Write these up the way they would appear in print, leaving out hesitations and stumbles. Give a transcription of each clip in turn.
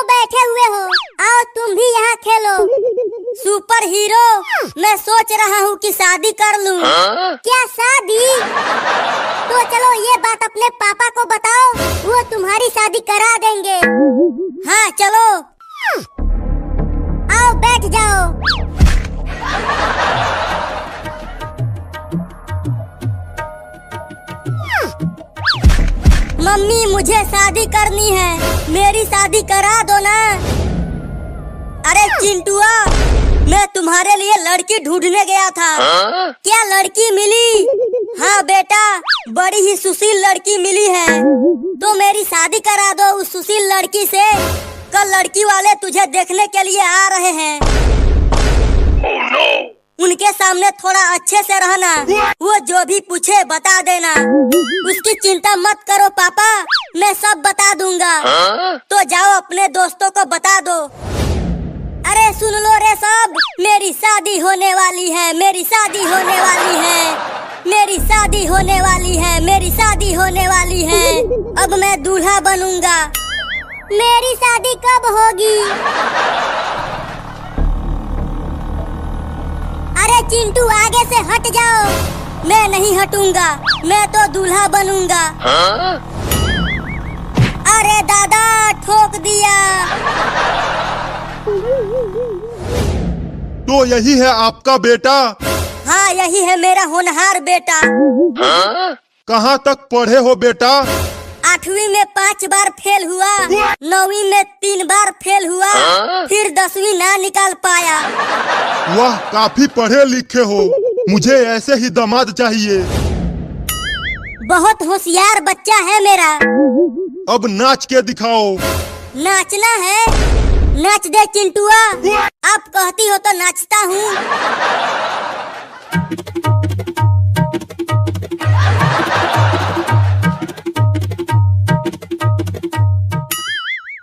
क्यों बैठे हुए हो? आओ तुम भी यहाँ खेलो। सुपर हीरो, मैं सोच रहा हूँ कि शादी कर लूँ। क्या शादी? तो चलो ये बात अपने पापा को बताओ, वो तुम्हारी शादी करा देंगे। हाँ चलो, आओ बैठ जाओ। मम्मी मुझे शादी करनी है, मेरी शादी करा दो ना। अरे चिंटुआ, मैं तुम्हारे लिए लड़की ढूंढने गया था। क्या लड़की मिली? हाँ बेटा, बड़ी ही सुशील लड़की मिली है, तो मेरी शादी करा दो उस सुशील लड़की से। कल लड़की वाले तुझे देखने के लिए आ रहे हैं। Oh, no! उनके सामने थोड़ा अच्छे से रहना, वो जो भी पूछे बता देना। उसकी चिंता मत करो पापा, मैं सब बता दूंगा। तो जाओ अपने दोस्तों को बता दो। अरे सुन लो रे सब, मेरी शादी होने वाली है, मेरी शादी होने वाली है, मेरी शादी होने वाली है, मेरी शादी होने वाली है। अब मैं दूल्हा बनूंगा। मेरी शादी कब होगी? अरे चिंटू आगे से हट जाओ। मैं नहीं हटूंगा, मैं तो दूल्हा बनूंगा। अरे दादा ठोक दिया। तो यही है आपका बेटा? हाँ यही है मेरा होनहार बेटा। कहाँ तक पढ़े हो बेटा? 8वीं में 5 बार फेल हुआ, 9वीं में 3 बार फेल हुआ, फिर 10वीं ना निकाल पाया। वाह, काफी पढ़े लिखे हो, मुझे ऐसे ही दामाद चाहिए। बहुत होशियार बच्चा है मेरा। अब नाच के दिखाओ। नाचना है? नाच दे चिंटुआ, आप कहती हो तो नाचता हूँ।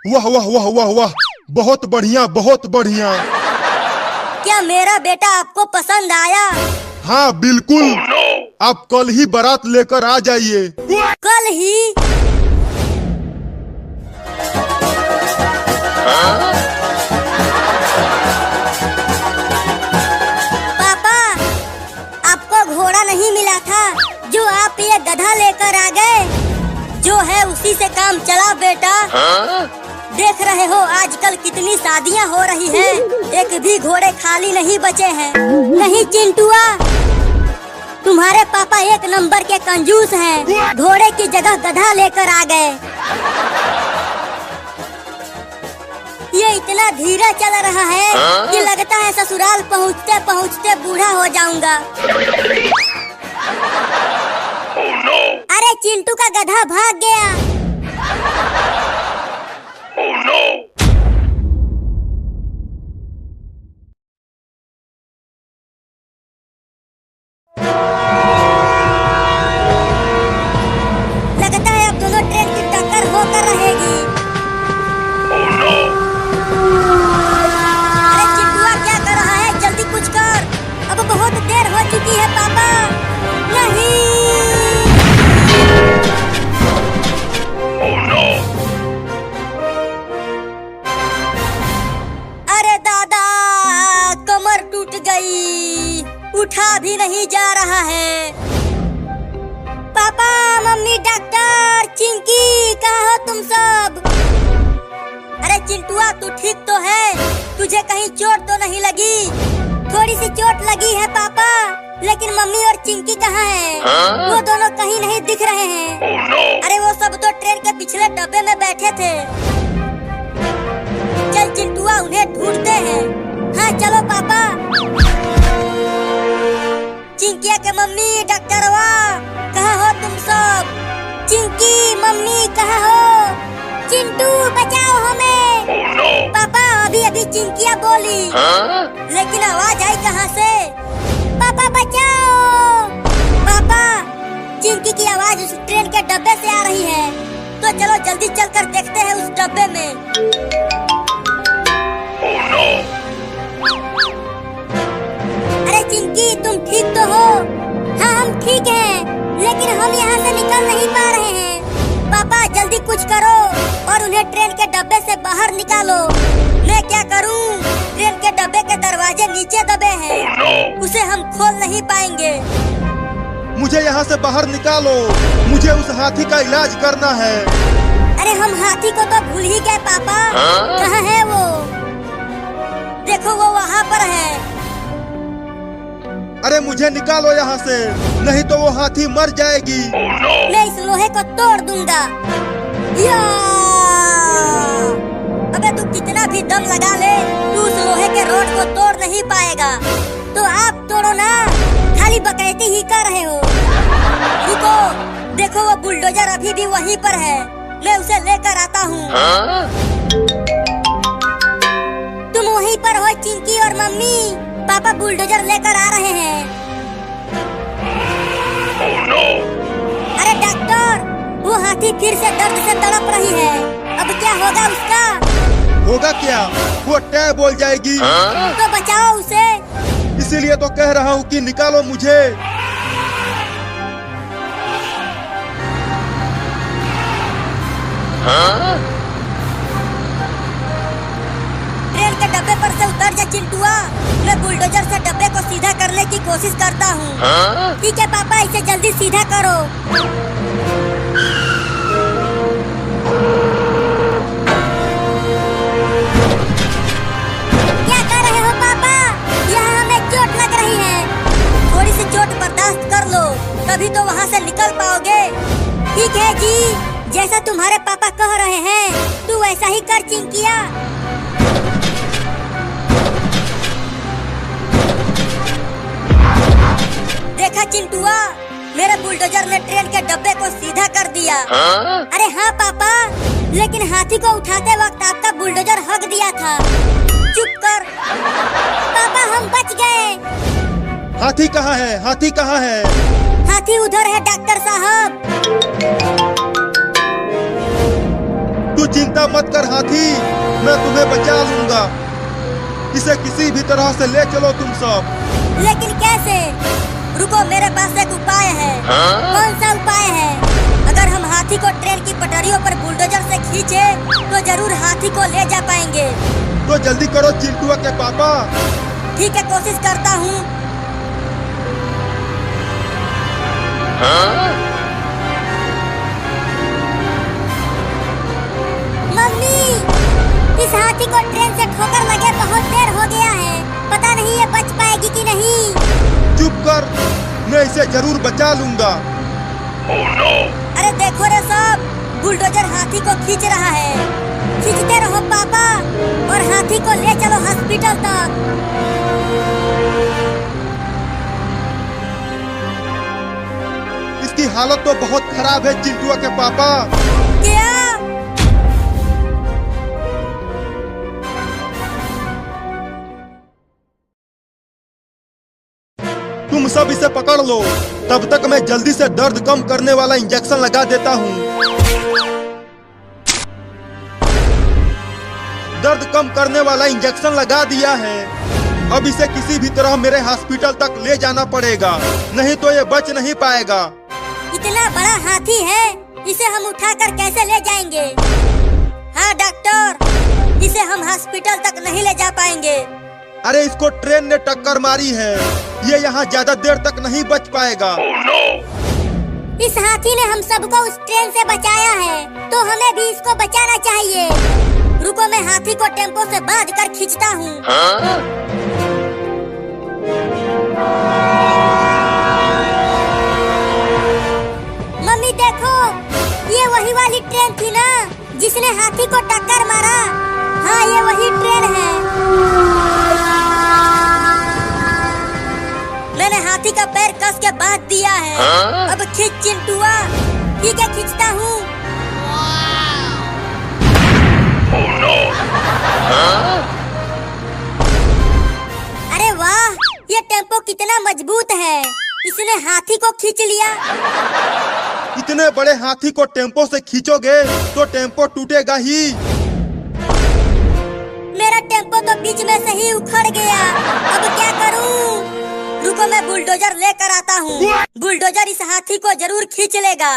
वाह वाह वाह वाह वाह, बहुत बढ़िया बहुत बढ़िया। क्या मेरा बेटा आपको पसंद आया? हाँ बिल्कुल। आप कल ही बारात लेकर आ जाइए। कल ही? पापा, आपको घोड़ा नहीं मिला था जो आप ये गधा लेकर आ गए? जो है उसी से काम चला बेटा। देख रहे हो आजकल कितनी शादियां हो रही हैं, एक भी घोड़े खाली नहीं बचे हैं। नहीं चिंटुआ, तुम्हारे पापा एक नंबर के कंजूस हैं, घोड़े की जगह गधा लेकर आ गए। ये इतना धीरे चल रहा है कि लगता है ससुराल पहुँचते पहुँचते बूढ़ा हो जाऊंगा। Oh, no! अरे चिंटू का गधा भाग गया। Oh, no! लगता है अब दोनों ट्रेन की टक्कर होकर रहेगी। Oh, no! अरे चिंटुआ क्या कर रहा है? जल्दी कुछ कर, अब बहुत देर हो चुकी है पापा। नहीं। Oh, no! अरे दादा, कमर टूट गई, उठा भी नहीं जा रहा है। पापा, मम्मी, डॉक्टर, चिंकी, कहाँ हो तुम सब? अरे चिंटुआ तू ठीक तो है? तुझे कहीं चोट तो नहीं लगी? थोड़ी सी चोट लगी है पापा, लेकिन मम्मी और चिंकी कहाँ हैं? वो दोनों कहीं नहीं दिख रहे हैं। Oh, no! अरे वो सब तो ट्रेन के पिछले डब्बे में बैठे थे। चल चिंटुआ उन्हें ढूंढते हैं। हाँ चलो पापा। चिंकिया के मम्मी, डॉक्टरवा, कहाँ हो तुम सब? चिंकी, मम्मी कहाँ हो? चिंटू बचाओ हमें। Oh, no! पापा अभी अभी चिंकिया बोली, लेकिन आवाज आई कहाँ से? पापा बचाओ। पापा, चिंकी की आवाज उस ट्रेन के डब्बे से आ रही है, तो चलो जल्दी चलकर देखते हैं उस डब्बे में। Oh, no! अरे चिंकी तुम ठीक तो हो? हाँ हम ठीक हैं, लेकिन हम यहाँ से निकल नहीं पा रहे हैं। पापा जल्दी कुछ करो और उन्हें ट्रेन के डब्बे से बाहर निकालो। मैं क्या करूं? ट्रेन के डब्बे के दरवाजे नीचे दबे हैं। उसे हम खोल नहीं पाएंगे। मुझे यहाँ से बाहर निकालो। मुझे उस हाथी का इलाज करना है। अरे हम हाथी को तो भूल ही गए पापा। कहाँ है वो? देखो वो वहाँ पर है। अरे मुझे निकालो यहाँ से, नहीं तो वो हाथी मर जाएगी। मैं इस लोहे को तोड़ दूंगा। या! अबे तू कितना भी दम लगा ले, तू उस लोहे के रोड को तोड़ नहीं पाएगा। तो आप तोड़ो ना, खाली बकैती ही कर रहे हो। रुको, देखो वो बुलडोजर अभी भी वहीं पर है। मैं उसे लेकर आता हूँ। तुम वहीं पर हो चिंकी और मम्मी? पापा बुलडोजर लेकर आ रहे हैं। अरे डॉक्टर, वो हाथी फिर से दर्द से तड़प रही है। अब क्या होगा उसका? होगा क्या? वो टै बोल जाएगी। तो बचाओ उसे। इसीलिए तो कह रहा हूँ कि निकालो मुझे। ट्रेन के डब्बे पर से उतर जा चिंटुआ। मैं बुलडोजर से डब्बे को सीधा करने की कोशिश करता हूँ। ठीक है पापा, इसे जल्दी सीधा करो। क्या कर रहे हो पापा? यहाँ हमें चोट लग रही है। थोड़ी सी चोट बर्दाश्त कर लो, तभी तो वहाँ से निकल पाओगे। ठीक है जी, जैसा तुम्हारे पापा कह रहे हैं तू वैसा ही कर चिंकिया। देखा चिंटुआ, मेरे बुलडोजर ने ट्रेन के डब्बे को सीधा कर दिया। अरे हाँ पापा, लेकिन हाथी को उठाते वक्त आपका बुलडोजर हक दिया था। चुप कर पापा, हम बच गए। हाथी कहाँ है? हाथी कहाँ है? हाथी उधर है डॉक्टर साहब। तू चिंता मत कर हाथी, मैं तुम्हें बचा लूंगा। इसे किसी भी तरह से ले चलो तुम सब। लेकिन कैसे? रुको, मेरे पास एक उपाय है। कौन सा उपाय है? अगर हम हाथी को ट्रेन की पटरियों पर बुलडोजर से खींचे तो जरूर हाथी को ले जा पाएंगे। तो जल्दी करो चिंटुआ के पापा। ठीक है, कोशिश करता हूँ। मम्मी, इस हाथी को ट्रेन से ठोकर लगे बहुत देर हो गया है। पता नहीं ये बच पाएगी कि नहीं। चुप कर, मैं इसे जरूर बचा लूंगा। अरे देखो रे सब, बुलडोजर हाथी को खींच रहा है। खींचते रहो पापा और हाथी को ले चलो हॉस्पिटल तक। इसकी हालत तो बहुत खराब है चिंटुआ के पापा। क्या? तुम सब इसे पकड़ लो, तब तक मैं जल्दी से दर्द कम करने वाला इंजेक्शन लगा देता हूँ। दर्द कम करने वाला इंजेक्शन लगा दिया है। अब इसे किसी भी तरह मेरे हॉस्पिटल तक ले जाना पड़ेगा, नहीं तो ये बच नहीं पाएगा। इतना बड़ा हाथी है, इसे हम उठाकर कैसे ले जाएंगे? हाँ डॉक्टर, इसे हम हॉस्पिटल तक नहीं ले जा पाएंगे। अरे इसको ट्रेन ने टक्कर मारी है, ये यहाँ ज्यादा देर तक नहीं बच पाएगा। इस हाथी ने हम सबको उस ट्रेन से बचाया है, तो हमें भी इसको बचाना चाहिए। रुको, मैं हाथी को टेम्पो से बांध कर खींचता हूँ। मम्मी देखो, ये वही वाली ट्रेन थी ना जिसने हाथी को टक्कर मारा। हाँ, ये वही ट्रेन है। मैंने हाथी का पैर कस के बांध दिया है। अब खींच चिंटुआ। ठीक है, खींचता हूँ। अरे वाह, ये टेम्पो कितना मजबूत है। इसने हाथी को खींच लिया। इतने बड़े हाथी को टेम्पो से खींचोगे तो टेम्पो टूटेगा ही। मेरा टेम्पो तो बीच में से ही उखड़ गया। अब क्या करूं? रुको, मैं बुलडोजर लेकर आता हूँ। बुलडोजर इस हाथी को जरूर खींच लेगा।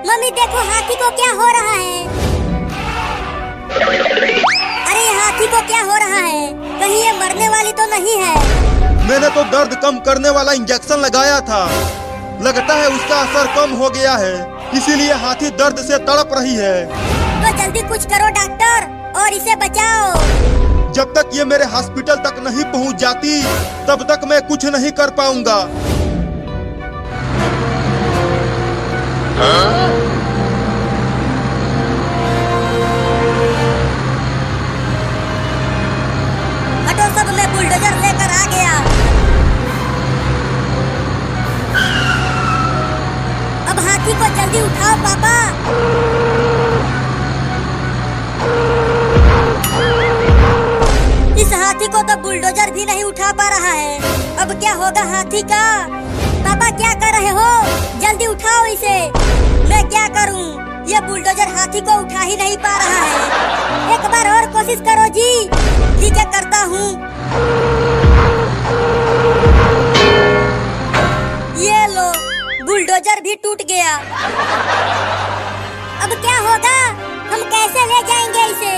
मम्मी देखो हाथी को क्या हो रहा है। अरे ये हाथी को क्या हो रहा है? कहीं ये मरने वाली तो नहीं है? मैंने तो दर्द कम करने वाला इंजेक्शन लगाया था, लगता है उसका असर कम हो गया है, इसीलिए हाथी दर्द से तड़प रही है। तो जल्दी कुछ करो डॉक्टर और इसे बचाओ। जब तक ये मेरे हॉस्पिटल तक नहीं पहुंच जाती तब तक मैं कुछ नहीं कर पाऊंगा। हटो सब, मैं बुलडोजर लेकर आ गया। अब हाथी को जल्दी उठाओ पापा। इस हाथी को तो बुलडोजर भी नहीं उठा पा रहा है। अब क्या होगा हाथी का? पापा क्या कर रहे हो? जल्दी उठाओ इसे। मैं क्या करूं? ये बुलडोजर हाथी को उठा ही नहीं पा रहा है। एक बार और कोशिश करो जी। ठीक है, करता हूँ। ये लो, बुलडोजर भी टूट गया। अब क्या होगा? हम कैसे ले जाएंगे इसे?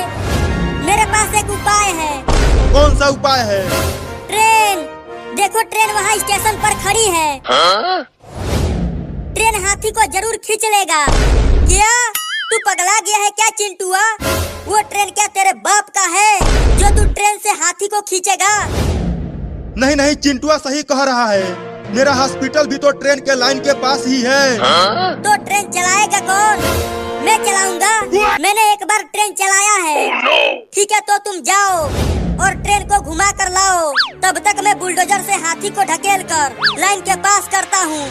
मेरे पास एक उपाय है। कौन सा उपाय है? ट्रेन। देखो ट्रेन वहाँ स्टेशन पर खड़ी है। ट्रेन हाथी को जरूर खींच लेगा। क्या तू पगला गया है क्या चिंटुआ? वो ट्रेन क्या तेरे बाप का है जो तू ट्रेन से हाथी को खींचेगा? नहीं नहीं, चिंटुआ सही कह रहा है। मेरा हॉस्पिटल भी तो ट्रेन के लाइन के पास ही है। तो ट्रेन चलाएगा कौन? मैं चलाऊंगा। मैंने एक बार ट्रेन चलाया है। ठीक है, तो तुम जाओ और ट्रेन को घुमा कर लाओ। तब तक मैं बुलडोजर से हाथी को ढकेल कर लाइन के पास करता हूँ।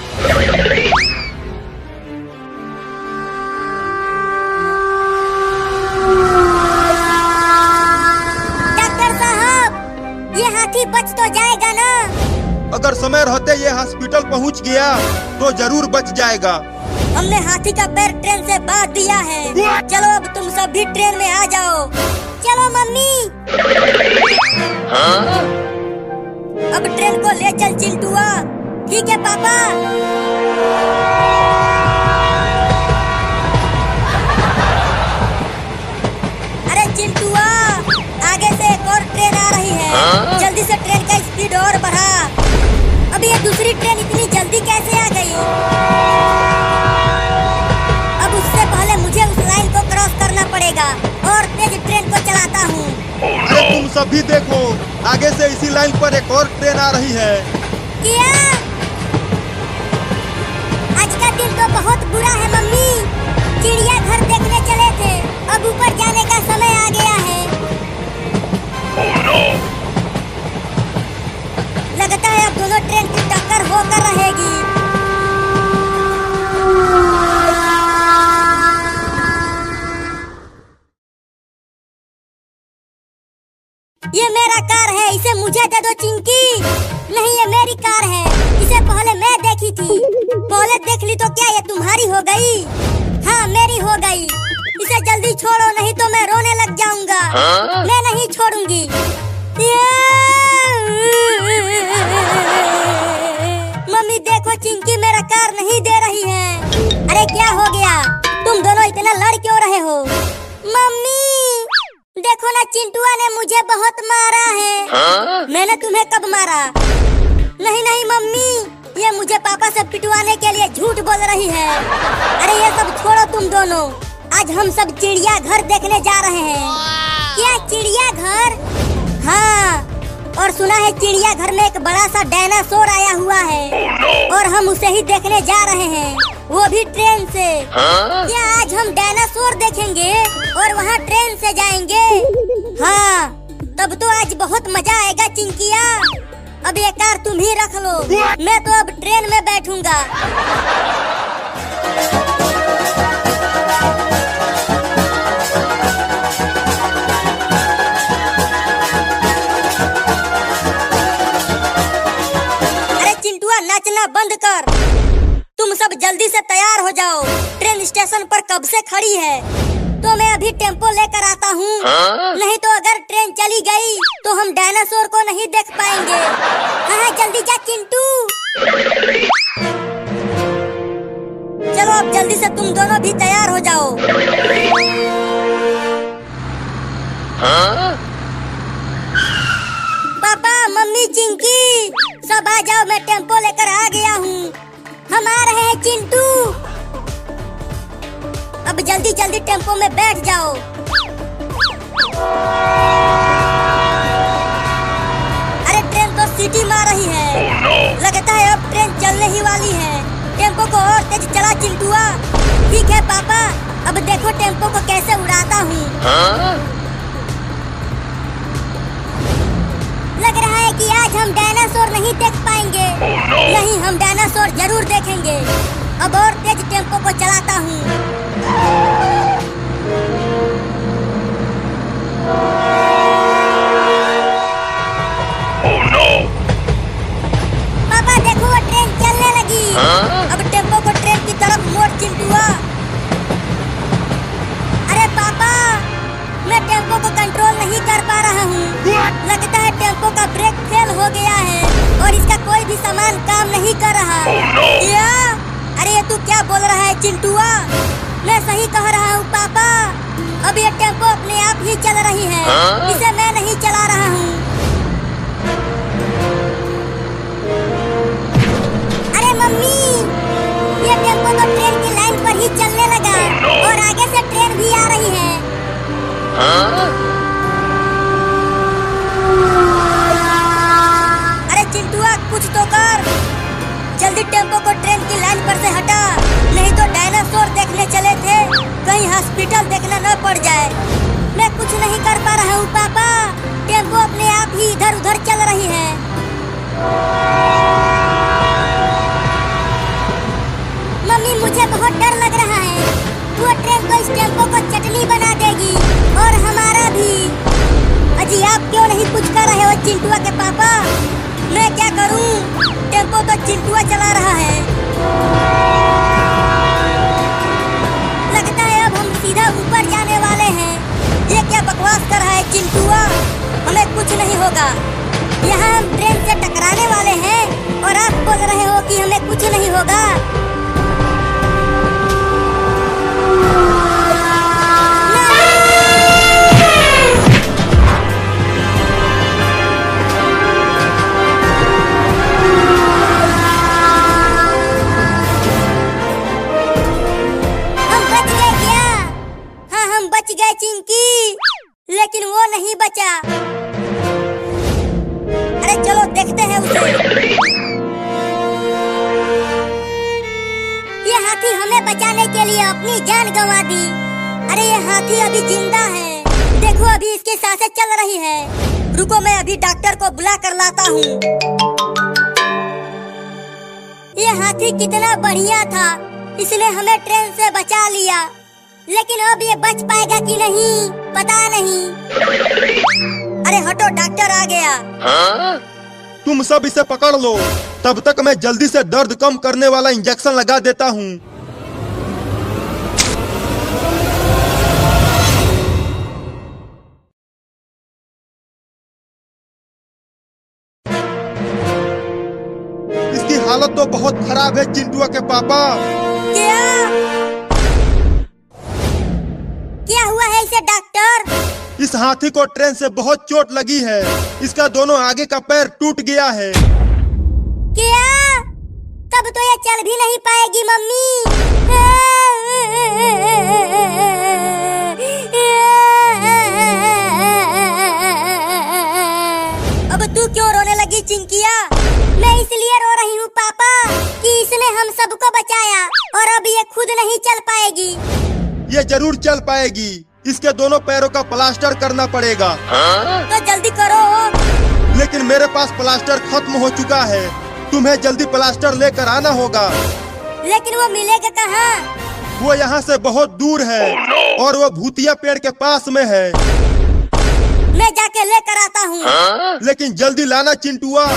डॉक्टर साहब, ये हाथी बच तो जाएगा ना? अगर समय रहते ये हॉस्पिटल पहुंच गया तो जरूर बच जाएगा। हमने हाथी का पैर ट्रेन से बांध दिया है। चलो अब तुम सब भी ट्रेन में आ जाओ। चलो मम्मी। अब ट्रेन को ले चल चिंटुआ। ठीक है पापा। अरे चिंटुआ, आगे से एक और ट्रेन आ रही है। जल्दी से ट्रेन का स्पीड और बढ़ा। अब ये दूसरी ट्रेन इतनी जल्दी कैसे आ गई? अब उससे पहले मुझे उस लाइन को क्रॉस करना पड़ेगा और तेज ट्रेन को चलाता हूँ। अरे तुम सब भी देखो, आगे से इसी लाइन पर एक और ट्रेन आ रही है। क्या? आज का दिन तो बहुत बुरा है मम्मी। चिड़िया घर देखने चले थे, अब ऊपर जाने का समय आ गया है। लगता है अब दोनों ट्रेन की टक्कर होकर रहेगी। ये मेरा कार है, इसे मुझे दे दो चिंकी। नहीं, ये मेरी कार है, इसे पहले मैं देखी थी। पहले देख ली तो क्या ये तुम्हारी हो गई? हाँ मेरी हो गई। इसे जल्दी छोड़ो, नहीं तो मैं रोने लग जाऊंगा। मैं नहीं छोड़ूंगी। मम्मी देखो, चिंकी मेरा कार नहीं दे रही है। अरे क्या हो गया? तुम दोनों इतना लड़ क्यों रहे हो? मम्मी देखो ना, चिंटुआ ने मुझे बहुत मारा है। मैंने तुम्हें कब मारा? नहीं नहीं मम्मी, ये मुझे पापा से पिटवाने के लिए झूठ बोल रही है। अरे ये सब छोड़ो तुम दोनों, आज हम सब चिड़िया घर देखने जा रहे हैं। क्या चिड़िया घर? हाँ, और सुना है चिड़िया घर में एक बड़ा सा डायनासोर आया हुआ है और हम उसे ही देखने जा रहे हैं, वो भी ट्रेन से। क्या आज हम डायनासोर देखेंगे और वहाँ ट्रेन से जाएंगे? हाँ, तब तो आज बहुत मजा आएगा चिंकिया। अब ये कार तुम ही रख लो, मैं तो अब ट्रेन में बैठूंगा। नाचना बंद कर। तुम सब जल्दी से तैयार हो जाओ, ट्रेन स्टेशन पर कब से खड़ी है। तो मैं अभी टेम्पो लेकर आता हूँ। नहीं तो अगर ट्रेन चली गई तो हम डायनासोर को नहीं देख पाएंगे। हाँ जल्दी जा चिंटू। चलो अब अब जल्दी से तुम दोनों भी तैयार हो जाओ। पापा, मम्मी, चिंकी, सब आ जाओ, मैं टेम्पो लेकर आ गया हूँ। हम आ रहे हैं चिंटू। अब जल्दी जल्दी टेम्पो में बैठ जाओ। अरे ट्रेन तो सीटी मार रही है। लगता है अब ट्रेन चलने ही वाली है। टेम्पो को और तेज चला चिंटुआ। ठीक है पापा, अब देखो टेम्पो को कैसे उड़ाता हूँ। लग रहा है कि आज हम डायनासोर नहीं देख पाएंगे। नहीं, हम डायनासोर जरूर देखेंगे। अब और तेज टेम्पो को चलाता हूँ। पापा देखो, वो ट्रेन चलने लगी। अब टेम्पो को ट्रेन की तरफ मोड़ चिंटुआ। अरे पापा, मैं टेम्पो को कंट्रोल नहीं कर पा रहा हूँ। लगता है टेम्पो का ब्रेक फेल हो गया है और इसका कोई भी सामान काम नहीं कर रहा। क्या? अरे ये तू क्या बोल रहा है चिंटुआ? मैं सही कह रहा हूँ पापा। अब ये टेम्पो अपने आप ही चल रही है। इसे मैं नहीं चला रहा हूँ। अरे मम्मी, ये टेम्पो तो ट्रेन की लाइन पर ही चलने लगा और आगे से ट्रेन भी आ रही है। अरे चिंटुआ, कुछ तो कर। जल्दी टेम्पो को ट्रेन की लाइन पर से हटा, नहीं तो डायनासोर देखने चले थे, कहीं हॉस्पिटल देखना न पड़ जाए। मैं कुछ नहीं कर पा रहा हूँ पापा। टेम्पो अपने आप ही इधर उधर चल रही है। मम्मी, मुझे बहुत डर लग रहा है। वो ट्रेन को इस टेम्पो को चटनी बना देगी और हमारा भी। अजी, आप क्यों नहीं कुछ कर रहे हो चिंटुआ के पापा? मैं क्या करूं? टेम्पो तो चिंटुआ चला रहा है। लगता है अब हम सीधा ऊपर जाने वाले हैं। ये क्या बकवास कर रहा है चिंटुआ? हमें कुछ नहीं होगा। यहाँ हम ट्रेन से टकराने वाले हैं और आप बोल रहे हो कि हमें कुछ नहीं होगा। बच गए चिंकी, लेकिन वो नहीं बचा। अरे चलो देखते हैं उसे। ये हाथी हमें बचाने के लिए अपनी जान गंवा दी। अरे ये हाथी अभी जिंदा है। देखो, अभी इसकी सांसें चल रही है। रुको, मैं अभी डॉक्टर को बुला कर लाता हूँ। ये हाथी कितना बढ़िया था। इसने हमें ट्रेन से बचा लिया, लेकिन अब ये बच पाएगा कि नहीं पता नहीं। अरे हटो, डॉक्टर आ गया। तुम सब इसे पकड़ लो, तब तक मैं जल्दी से दर्द कम करने वाला इंजेक्शन लगा देता हूँ। इसकी हालत तो बहुत खराब है चिंटुआ के पापा। क्या हुआ है इसे डॉक्टर? इस हाथी को ट्रेन से बहुत चोट लगी है। इसका दोनों आगे का पैर टूट गया है। क्या? तब तो ये चल भी नहीं पाएगी मम्मी। अब तू क्यों रोने लगी चिंकिया? मैं इसलिए रो रही हूँ पापा कि इसने हम सबको बचाया और अब ये खुद नहीं चल पाएगी। ये जरूर चल पाएगी। इसके दोनों पैरों का प्लास्टर करना पड़ेगा। तो जल्दी करो। लेकिन मेरे पास प्लास्टर खत्म हो चुका है। तुम्हें जल्दी प्लास्टर लेकर आना होगा। लेकिन वो मिलेगा कहाँ? वो यहाँ से बहुत दूर है और वो भूतिया पेड़ के पास में है। मैं जाके लेकर आता हूँ। लेकिन जल्दी लाना चिंटुआ।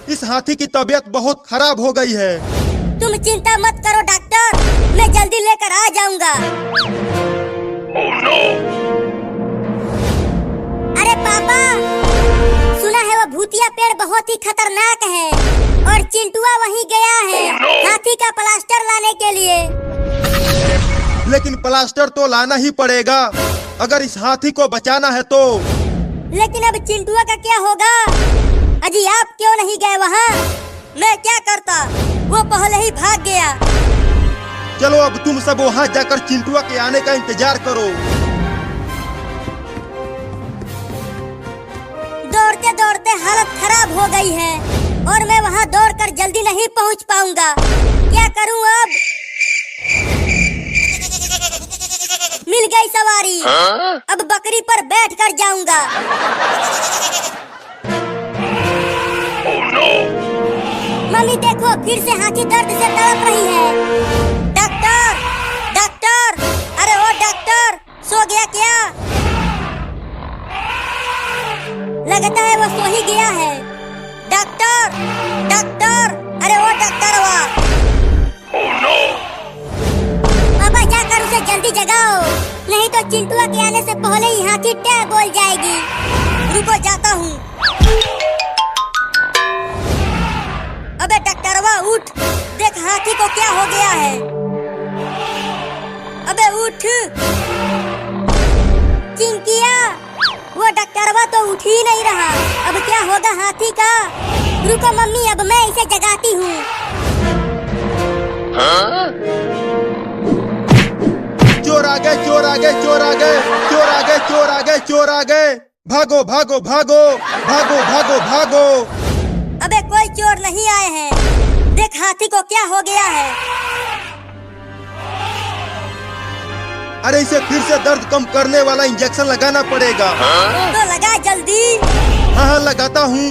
इस हाथी की तबीयत बहुत खराब हो गई है। तुम चिंता मत करो डॉक्टर, मैं जल्दी लेकर आ जाऊंगा। अरे पापा, सुना है वो भूतिया पेड़ बहुत ही खतरनाक है और चिंटुआ वहीं गया है हाथी का प्लास्टर लाने के लिए। लेकिन प्लास्टर तो लाना ही पड़ेगा अगर इस हाथी को बचाना है तो। लेकिन अब चिंटुआ का क्या होगा? अजी आप क्यों नहीं गए वहाँ? मैं क्या करता, वो पहले ही भाग गया। चलो अब तुम सब वहाँ जाकर चिंटुआ के आने का इंतजार करो। दौड़ते दौड़ते हालत खराब हो गई है और मैं वहाँ दौड़कर जल्दी नहीं पहुँच पाऊंगा। क्या करूँ अब? मिल गई सवारी। अब बकरी पर बैठ कर जाऊंगा। मम्मी देखो, फिर से हाथी दर्द से तड़प रही है। डॉक्टर, डॉक्टर, अरे ओ डॉक्टर, सो गया क्या? लगता है वो सो ही गया है। डॉक्टर, डॉक्टर, अरे ओ डॉक्टर वाह। पापा जाकर उसे जल्दी जगाओ, नहीं तो चिंटुआ के आने से पहले ही हाथी टे बोल जाएगी। रुको जाता हूँ। अबे डॉक्टरवा उठ, देख हाथी को क्या हो गया है। अबे उठ चिंकिया, वो डॉक्टरवा तो उठ ही नहीं रहा। अब क्या होगा हाथी का? रुको मम्मी, अब मैं इसे जगाती हूँ। चोर आ गए, चोर आ गए, चोर आ गए, चोर आ गए, चोर आ गए, चोर आ गए। भागो भागो भागो भागो भागो भागो। अबे कोई चोर नहीं आए हैं। देख हाथी को क्या हो गया है। अरे इसे फिर से दर्द कम करने वाला इंजेक्शन लगाना पड़ेगा। तो लगा जल्दी। हाँ हाँ लगाता हूँ।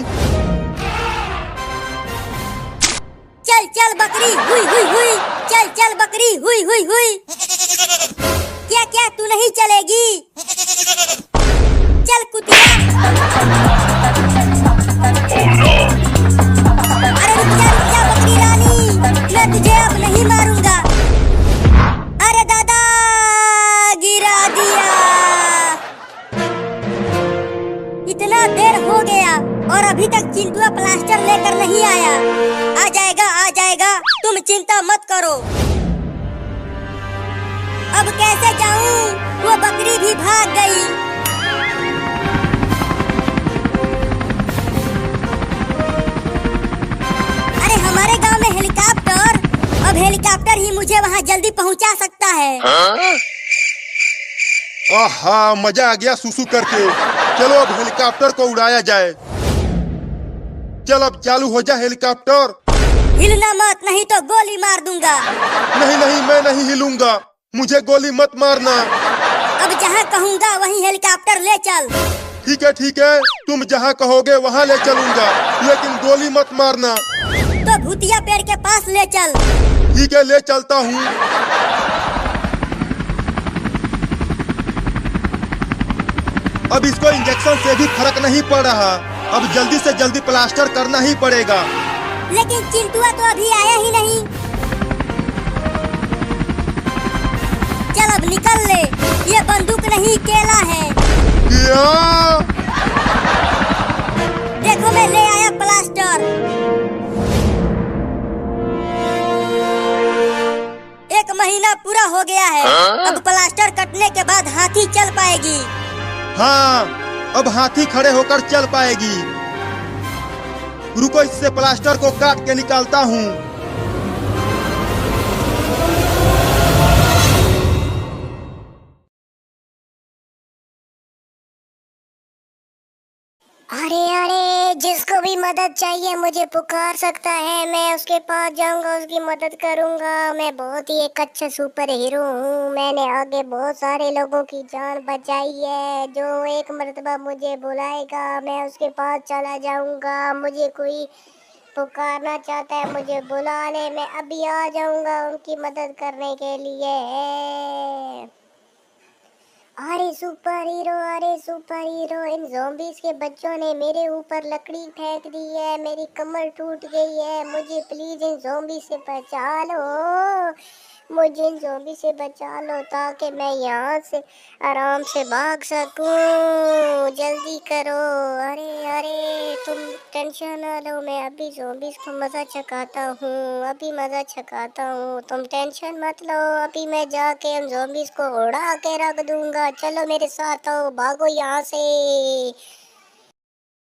चल चल बकरी, हुई हुई हुई, चल चल बकरी, हुई हुई हुई। क्या क्या तू नहीं चलेगी? चल कुतिया। अरे रुक जा बकरी रानी, मैं तुझे अब नहीं मारूंगा। अरे दादा, गिरा दिया। इतना देर हो गया और अभी तक चिंटुआ प्लास्टर लेकर नहीं आया। आ जाएगा, आ जाएगा, तुम चिंता मत करो। अब कैसे जाऊं? वो बकरी भी भाग गई। अरे हमारे गांव में हेलीकॉप्टर, अब हेलीकॉप्टर ही मुझे वहां जल्दी पहुंचा सकता है। आहा मजा आ गया सुसु करके। चलो अब हेलीकॉप्टर को उड़ाया जाए। चल अब चालू हो जा हेलीकॉप्टर। हिलना मत, नहीं तो गोली मार दूंगा। नहीं नहीं मैं नहीं हिलूंगा, मुझे गोली मत मारना। अब जहाँ कहूँगा वहीं हेलीकॉप्टर ले चल। ठीक है, तुम जहाँ कहोगे वहाँ ले चलूंगा, लेकिन गोली मत मारना। तो भूतिया पेड़ के पास ले चल। ठीक है, ले चलता हूँ। अब इसको इंजेक्शन से भी फर्क नहीं पड़ रहा। अब जल्दी से जल्दी प्लास्टर करना ही पड़ेगा। लेकिन चिंटुआ तो अभी आया ही नहीं। चल अब निकल ले, ये बंदूक नहीं केला है। क्या? देखो मैं ले आया प्लास्टर। एक महीना पूरा हो गया है। अब प्लास्टर कटने के बाद हाथी चल पाएगी। हाँ, अब हाथी खड़े होकर चल पाएगी। रुको, इससे प्लास्टर को काट के निकालता हूँ। अरे अरे, जिसको भी मदद चाहिए मुझे पुकार सकता है, मैं उसके पास जाऊंगा, उसकी मदद करूंगा। मैं बहुत ही एक अच्छा सुपर हीरो हूँ। मैंने आगे बहुत सारे लोगों की जान बचाई है। जो एक मर्तबा मुझे बुलाएगा मैं उसके पास चला जाऊंगा। मुझे कोई पुकारना चाहता है मुझे बुला ले, मैं अभी आ जाऊंगा उनकी मदद करने के लिए। अरे सुपर हीरो, इन ज़ॉम्बीज़ के बच्चों ने मेरे ऊपर लकड़ी फेंक दी है, मेरी कमर टूट गई है। मुझे प्लीज़ इन ज़ॉम्बी से बचा लो। मुझे इन ज़ॉम्बी से बचा लो ताकि मैं यहाँ से आराम से भाग सकूं। जल्दी करो। अरे अरे तुम टेंशन ना लो, मैं अभी ज़ॉम्बीज़ को मज़ा चखाता हूँ, अभी मज़ा चखाता हूँ। तुम टेंशन मत लो, अभी मैं जाके उन ज़ॉम्बीज़ को उड़ा के रख दूंगा। चलो मेरे साथ आओ, भागो यहाँ से।